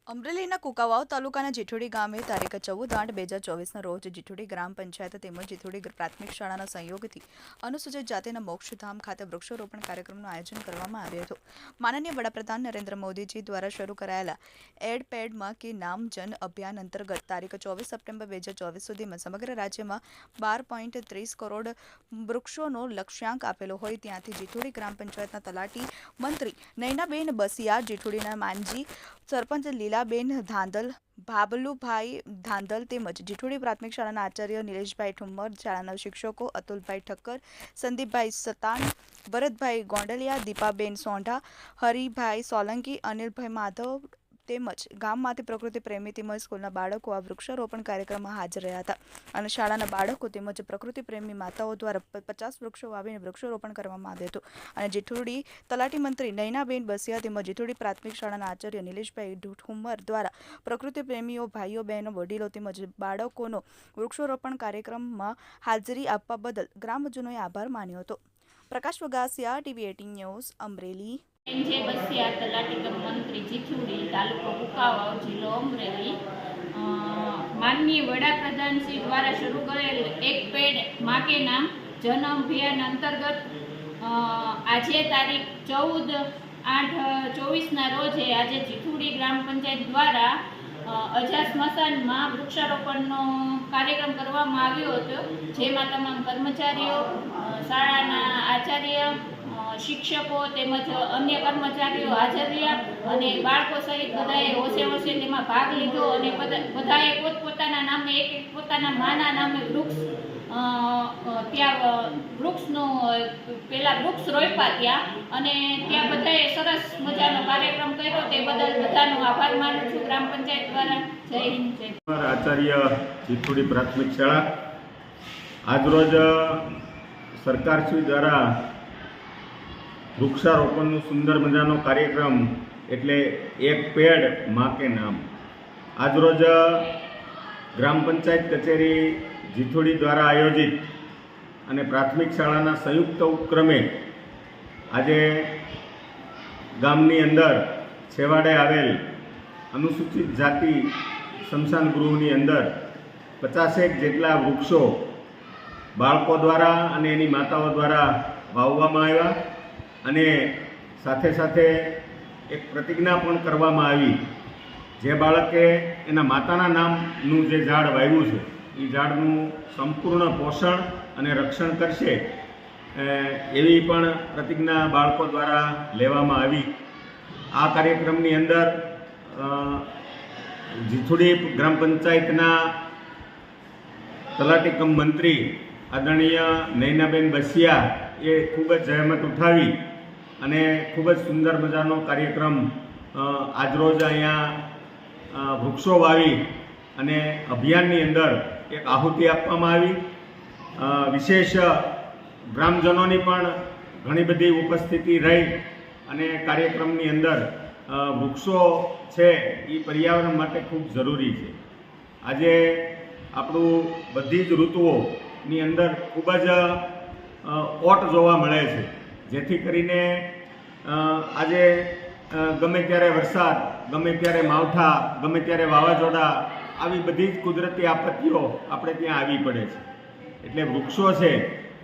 અમરેલીના કુકાવાવ તાલુકાના જીઠોડી ગામે તારીખ 14/8/2024ના રોજ જીઠોડી ગ્રામ પંચાયત તેમજ જીઠોડી પ્રાથમિક શાળાના સહયોગથી અનુસૂચિત જાતિના મોક્ષધામ ખાતે વૃક્ષારોપણ કાર્યક્રમનું આયોજન કરવામાં આવ્યું હતું. માનનીય વડાપ્રધાન નરેન્દ્ર મોદીજી દ્વારા શરૂ કરાયેલા એડ પેડમાં કે નામ જન અભિયાન અંતર્ગત તારીખ 24 સપ્ટેમ્બર 2024 સુધીમાં સમગ્ર રાજ્યમાં 12.30 કરોડ વૃક્ષોનો લક્ષ્યાંક આપેલો હોય ત્યાંથી જીઠોડી ગ્રામ પંચાયતના તલાટી મંત્રી નયનાબેન બસિયા, જીઠોડીના માનજી સરપંચ લીલાબેન ધાંધલ, ભાબલુભાઈ ધાંધલ તેમજ જીઠોડી પ્રાથમિક શાળાના આચાર્ય નિલેશભાઈ ઠુમ્મર, શાળાના શિક્ષકો અતુલભાઈ ઠક્કર, સંદીપભાઈ સતાણ, ભરતભાઈ ગોંડલિયા, દીપાબેન સોંઢા, હરિભાઈ સોલંકી, અનિલભાઈ માધવ તેમજ ગામમાંથી પ્રકૃતિ પ્રેમી તેમજ સ્કૂલના બાળકો આ વૃક્ષારોપણ કાર્યક્રમમાં હાજર રહ્યા હતા અને શાળાના બાળકો તેમજ પ્રકૃતિ પ્રેમી માતાઓ દ્વારા 50 વૃક્ષો વાવીને વૃક્ષારોપણ કરવામાં આવ્યું હતું અને જીઠોડી તલાટી મંત્રી નયનાબેન બસિયા તેમજ જીઠોડી પ્રાથમિક શાળાના આચાર્ય નિલેશભાઈ ઠુમ્મર દ્વારા પ્રકૃતિ પ્રેમીઓ, ભાઈઓ, બહેનો, વડીલો તેમજ બાળકોનો વૃક્ષારોપણ કાર્યક્રમમાં હાજરી આપવા બદલ ગ્રામજનોએ આભાર માન્યો હતો. પ્રકાશ વગાસિયા, TV 18 ન્યૂઝ, અમરેલી. જે બસિયા તલાટી મંત્રી જીઠોડી, તાલુકો કુકાવાવ, જિલ્લો અમરેલી. માનનીય વડાપ્રધાન શ્રી દ્વારા શરૂ કરેલ એક પેડ માં કે નામ જન અભિયાન અંતર્ગત આજે તારીખ 14/8/24ના રોજે આજે જીઠોડી ગ્રામ પંચાયત દ્વારા અજા સ્મશાનમાં વૃક્ષારોપણનો કાર્યક્રમ કરવામાં આવ્યો હતો, જેમાં તમામ કર્મચારીઓ, શાળાના આચાર્ય, શિક્ષકો તેમજ અન્ય કર્મચારીઓ હાજર રહ્યા અને બાળકો સહિત બધાએ હોશે તેમાં ભાગ લીધો અને બધાએ પોતપોતાના નામે એક પોતાના માના નામે ત્યાં વૃક્ષનો પેલા વૃક્ષ રોપ્યા ત્યાં અને ત્યાં બધાએ સરસ મજાનો કાર્યક્રમ કર્યો. તે બદલ બધાનો આભાર માનું છું ગ્રામ પંચાયત દ્વારા. જય હિન્દ, જય. આચાર્ય જીઠોડી પ્રાથમિક શાળા આજરોજ સરકારશ્રી દ્વારા વૃક્ષારોપણનો સુંદર મજાનો કાર્યક્રમ એટલે એક પેડ માં કે નામ આજરોજ ગ્રામ પંચાયત કચેરી જીઠોડી દ્વારા આયોજિત અને પ્રાથમિક શાળાના સંયુક્ત ઉપક્રમે આજે ગામની અંદર છેવાડે આવેલ અનુસૂચિત જાતિ સ્મશાન ગૃહની અંદર 50 જેટલા વૃક્ષો બાળકો દ્વારા અને એની માતાઓ દ્વારા વાવવામાં આવ્યા અને સાથે સાથે એક પ્રતિજ્ઞા પણ કરવામાં આવી. જે બાળકે એના માતાના નામનું જે ઝાડ વાવ્યું છે એ ઝાડનું સંપૂર્ણ પોષણ અને રક્ષણ કરશે એવી પણ પ્રતિજ્ઞા બાળકો દ્વારા લેવામાં આવી. આ કાર્યક્રમની અંદર જીઠોડી ગ્રામ પંચાયતના તલાટી કમ મંત્રી આદરણીય નયનાબેન બસિયા એ ખૂબ જ જહેમત ઉઠાવી અને ખૂબ જ સુંદર મજાનો કાર્યક્રમ આજરોજ અહીંયા વૃક્ષો વાવી અને અભિયાનની અંદર એક આહુતિ આપવામાં આવી. વિશેષ ગ્રામજનોની પણ ઘણી બધી ઉપસ્થિતિ રહી અને કાર્યક્રમની અંદર વૃક્ષો છે એ પર્યાવરણ માટે ખૂબ જરૂરી છે. આજે આપણું બધી જ ઋતુઓની અંદર ખૂબ જ ઓટ જોવા મળે છે, જેથી કરીને આજે ગમે ત્યારે વરસાદ, ગમે ત્યારે માવઠા, ગમે ત્યારે વાવાઝોડા આવી બધી જ કુદરતી આપત્તિઓ આપણે ત્યાં આવી પડે છે. એટલે વૃક્ષો છે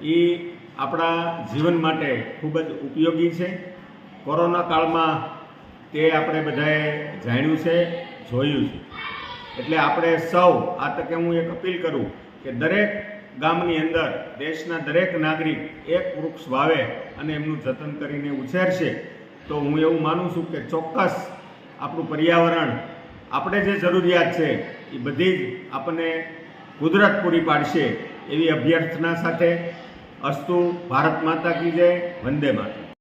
એ આપણા જીવન માટે ખૂબ જ ઉપયોગી છે. કોરોના કાળમાં તે આપણે બધાએ જાણ્યું છે, જોયું છે. એટલે આપણે સૌ આ તકે હું એક અપીલ કરું કે દરેક ગામની અંદર દેશના દરેક નાગરિક એક વૃક્ષ વાવે અને એમનું જતન કરીને ઉછેરશે તો હું એવું માનું છું કે ચોક્કસ આપણું પર્યાવરણ આપણે જે જરૂરિયાત છે એ બધી જ આપણને કુદરત પૂરી પાડશે એવી અભ્યર્થના સાથે અસ્તુ. ભારત માતા કી જય. વંદે માતરમ.